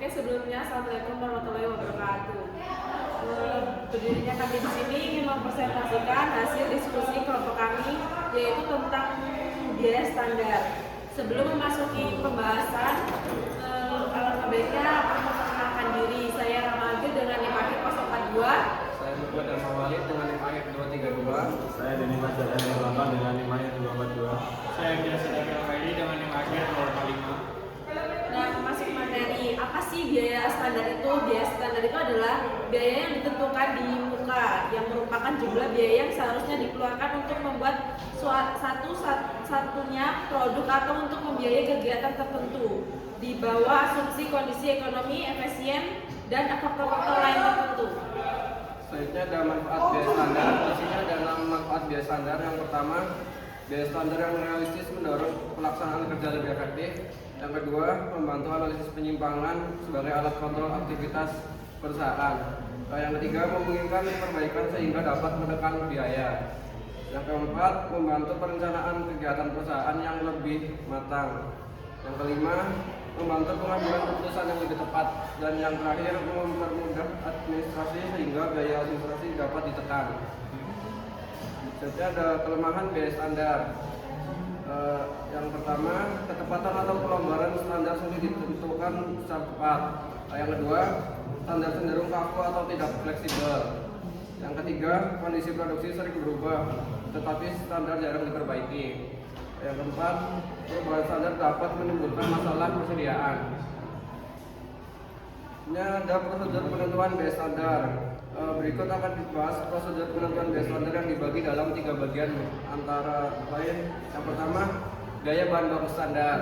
Oke, sebelumnya Assalamualaikum warahmatullahi wabarakatuh. Berdirinya kami di sini ingin mempresentasikan hasil diskusi kelompok kami, yaitu tentang biaya standar. Sebelum memasuki pembahasan, alangkah baiknya akan memperkenalkan diri. Saya Ramadil dengan NIM akhir 042. Saya Lukman dan Mawalid dengan NIM akhir 232. Saya Denny Majalah yang dengan NIM akhir 242. Saya biasa dari Alfaidi dengan NIM akhir 245. Nah, masuk materi, apa sih biaya standar itu? Biaya standar itu adalah biaya yang ditentukan di muka, yang merupakan jumlah biaya yang seharusnya dikeluarkan untuk membuat satu-satunya produk atau untuk membiayai kegiatan tertentu di bawah asumsi kondisi ekonomi, efisien, dan faktor-faktor lain tertentu. Selanjutnya ada manfaat biaya standar. Di sini ada 6 manfaat biaya standar. Yang pertama, biaya standar yang realistis mendorong pelaksanaan kerja lebih efektif. Yang kedua, membantu analisis penyimpangan sebagai alat kontrol aktivitas perusahaan. Yang ketiga, memungkinkan perbaikan sehingga dapat menekan biaya. Yang keempat, membantu perencanaan kegiatan perusahaan yang lebih matang. Yang kelima, membantu pengambilan keputusan yang lebih tepat. Dan yang terakhir, mempermudah administrasi sehingga biaya administrasi dapat ditekan. Selanjutnya ada kelemahan biaya standar. Yang pertama, ketepatan atau pelonggaran standar sulit ditentukan secara tepat. Yang kedua, standar cenderung kaku atau tidak fleksibel. Yang ketiga, kondisi produksi sering berubah, tetapi standar jarang diperbaiki. Yang keempat, perubahan standar dapat menimbulkan masalah persediaan. Ini ada prosedur penentuan biaya standar. Berikut akan dibahas prosedur penentuan biaya standar yang dibagi dalam 3 bagian, antara lain yang pertama, biaya bahan baku standar.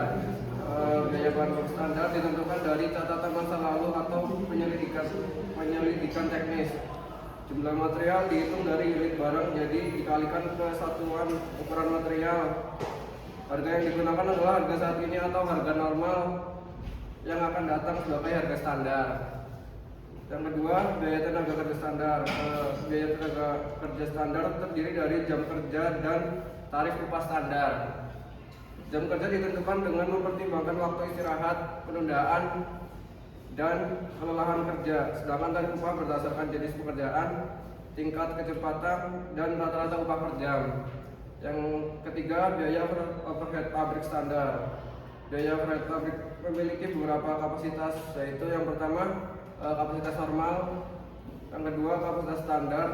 Biaya bahan baku standar ditentukan dari catatan masa lalu atau penyelidikan teknis. Jumlah material dihitung dari unit barang, jadi dikalikan ke satuan ukuran material. Harga yang digunakan adalah harga saat ini atau harga normal yang akan datang sebagai harga standar. Yang kedua, biaya tenaga kerja standar. Biaya tenaga kerja standar terdiri dari jam kerja dan tarif upah standar. Jam kerja ditentukan dengan mempertimbangkan waktu istirahat, penundaan, dan kelelahan kerja. Sedangkan tarif upah berdasarkan jenis pekerjaan, tingkat kecepatan, dan rata-rata upah per jam. Yang ketiga, biaya overhead pabrik standar. Biaya overhead pabrik memiliki beberapa kapasitas, yaitu yang pertama, kapasitas normal, yang kedua kapasitas standar,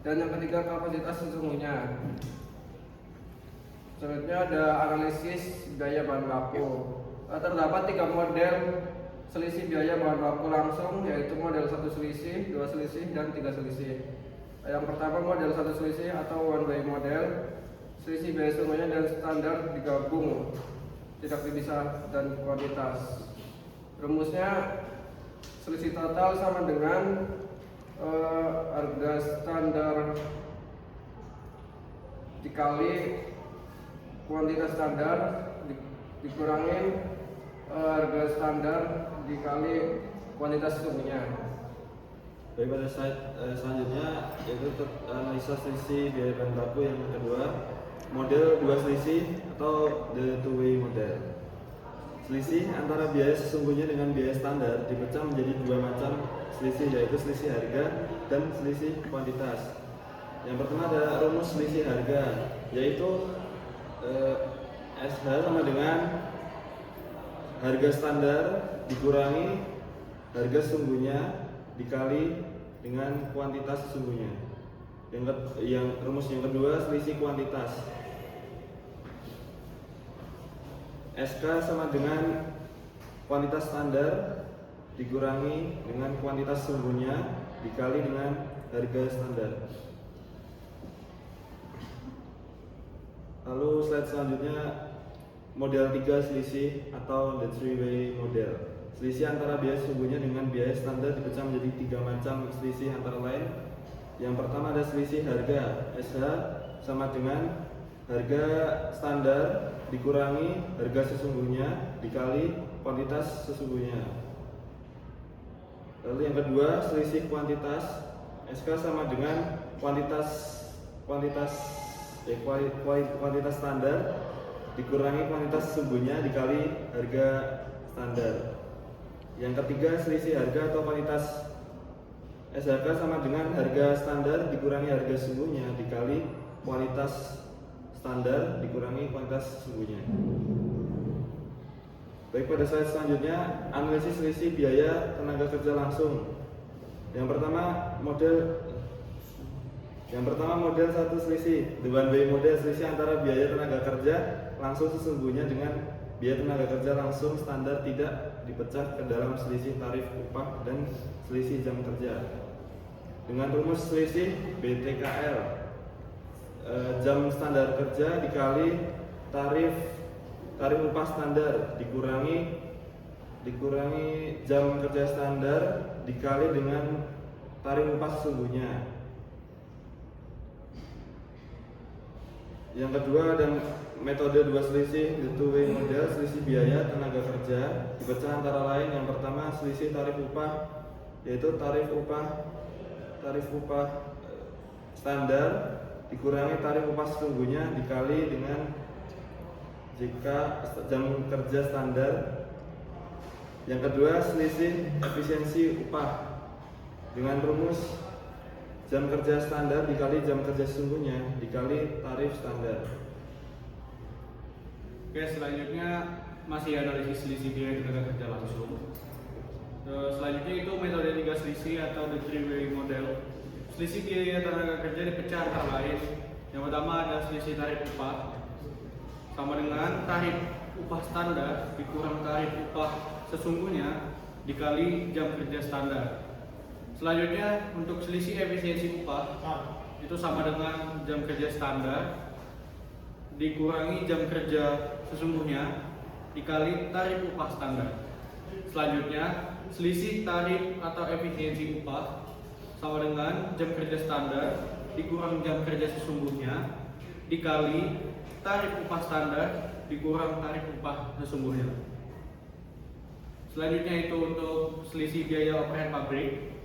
dan yang ketiga kapasitas sesungguhnya. Selanjutnya ada analisis biaya bahan baku. Terdapat 3 model selisih biaya bahan baku langsung, yaitu model 1 selisih, 2 selisih, dan 3 selisih. Yang pertama, model 1 selisih atau one way model. Selisih biaya sesungguhnya dan standar digabung, tidak dipisah, dan kuantitas. Rumusnya, selisih total sama dengan harga standar dikali kuantitas standar dikurangi harga standar dikali kuantitas sesungguhnya. Baik, pada slide selanjutnya yaitu analisa selisih biaya bahan baku. Yang kedua, model 2 selisih atau the two way model. Selisih antara biaya sesungguhnya dengan biaya standar dipecah menjadi 2 macam selisih, yaitu selisih harga dan selisih kuantitas. Yang pertama ada rumus selisih harga, yaitu SH sama dengan harga standar dikurangi harga sesungguhnya dikali dengan kuantitas sesungguhnya. Rumus yang kedua, selisih kuantitas. SK sama dengan kuantitas standar dikurangi dengan kuantitas sesungguhnya dikali dengan harga standar. Lalu slide selanjutnya, model 3 selisih atau the three way model. Selisih antara biaya sesungguhnya dengan biaya standar dipecah menjadi 3 macam selisih, antara lain yang pertama ada selisih harga. SH sama dengan harga standar dikurangi harga sesungguhnya dikali kuantitas sesungguhnya. Lalu yang kedua, selisih kuantitas. SK sama dengan kuantitas standar dikurangi kuantitas sesungguhnya dikali harga standar. Yang ketiga, selisih harga atau kuantitas. SHK sama dengan harga standar dikurangi harga sesungguhnya dikali kuantitas standar dikurangi kuantitas sesungguhnya. Baik, pada slide selanjutnya analisis selisih biaya tenaga kerja langsung. Yang pertama model satu selisih, the one way model, selisih antara biaya tenaga kerja langsung sesungguhnya dengan biaya tenaga kerja langsung standar tidak dipecah ke dalam selisih tarif upah dan selisih jam kerja. Dengan rumus selisih BTKL, jam standar kerja dikali tarif upah standar dikurangi jam kerja standar dikali dengan tarif upah sesungguhnya. Yang kedua ada metode dua selisih, the two way model, selisih biaya tenaga kerja dipecah antara lain. Yang pertama selisih tarif upah, yaitu tarif upah standar dikurangi tarif upah sesungguhnya dikali dengan jika jam kerja standar. Yang kedua selisih efisiensi upah dengan rumus jam kerja standar dikali jam kerja sesungguhnya dikali tarif standar. Oke, selanjutnya masih analisis selisih biaya tenaga kerja langsung. Selanjutnya itu metode 3 selisih atau the three way model. Selisih biaya tenaga kerja dipecah antara lain. Yang pertama ada selisih tarif upah sama dengan tarif upah standar dikurang tarif upah sesungguhnya dikali jam kerja standar. Selanjutnya untuk selisih efisiensi upah itu sama dengan jam kerja standar dikurangi jam kerja sesungguhnya dikali tarif upah standar. Selanjutnya selisih tarif atau efisiensi upah sama dengan jam kerja standar dikurang jam kerja sesungguhnya dikali tarif upah standar dikurang tarif upah sesungguhnya. Selanjutnya itu untuk selisih biaya overhead pabrik.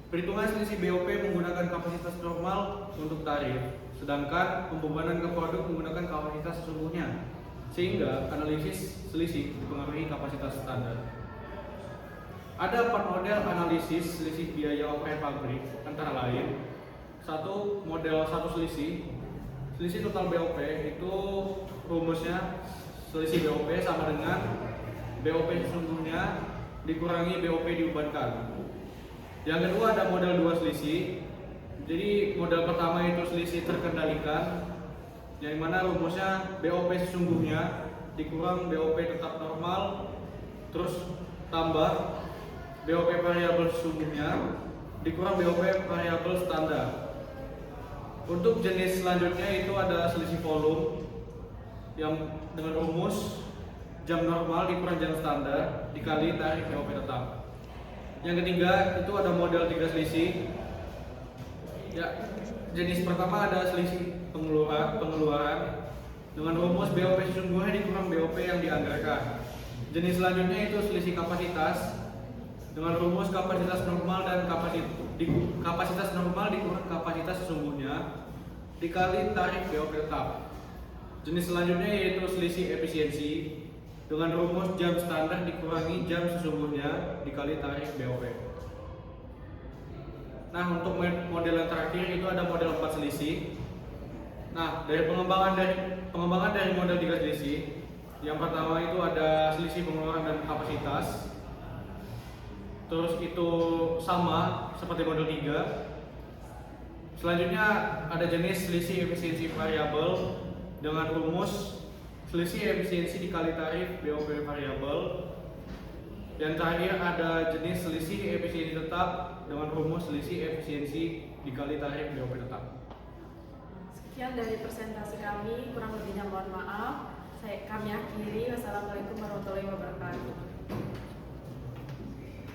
Perhitungan selisih BOP menggunakan kapasitas normal untuk tarif, sedangkan pembebanan ke produk menggunakan kapasitas sesungguhnya, sehingga analisis selisih dipengaruhi kapasitas standar. Ada 4 model analisis selisih biaya overhead pabrik, antara lain model satu selisih total BOP itu rumusnya selisih BOP sama dengan BOP sesungguhnya dikurangi BOP dibebankan. Yang kedua ada model 2 selisih. Jadi model pertama itu selisih terkendalikan, yang mana rumusnya BOP sesungguhnya dikurang BOP tetap normal terus tambah BOP variabel sesungguhnya dikurang BOP variabel standar. Untuk jenis selanjutnya itu ada selisih volume yang dengan rumus jam normal dikurang jam standar dikali tarif BOP tetap. Yang ketiga itu ada model 3 selisih. Ya, jenis pertama ada selisih pengeluaran dengan rumus BOP sesungguhnya dikurang BOP yang dianggarkan. Jenis selanjutnya itu selisih kapasitas dengan rumus kapasitas normal dan kapasitas normal dikurang kapasitas sesungguhnya dikali tarif BOP tetap. Jenis selanjutnya yaitu selisih efisiensi dengan rumus jam standar dikurangi jam sesungguhnya dikali tarif BOP. Nah, untuk model yang terakhir itu ada model 4 selisih. Nah, dari pengembangan dari model 3 selisih, yang pertama itu ada selisih pengeluaran dan kapasitas. Terus itu sama seperti model 3. Selanjutnya ada jenis selisih efisiensi variabel dengan rumus selisih efisiensi dikali tarif BOP variabel. Yang terakhir ada jenis selisih efisiensi tetap dengan rumus selisih efisiensi dikali tarif BOP tetap. Sekian dari presentasi kami, kurang lebihnya mohon maaf. Kami akhiri. Wassalamualaikum warahmatullahi wabarakatuh.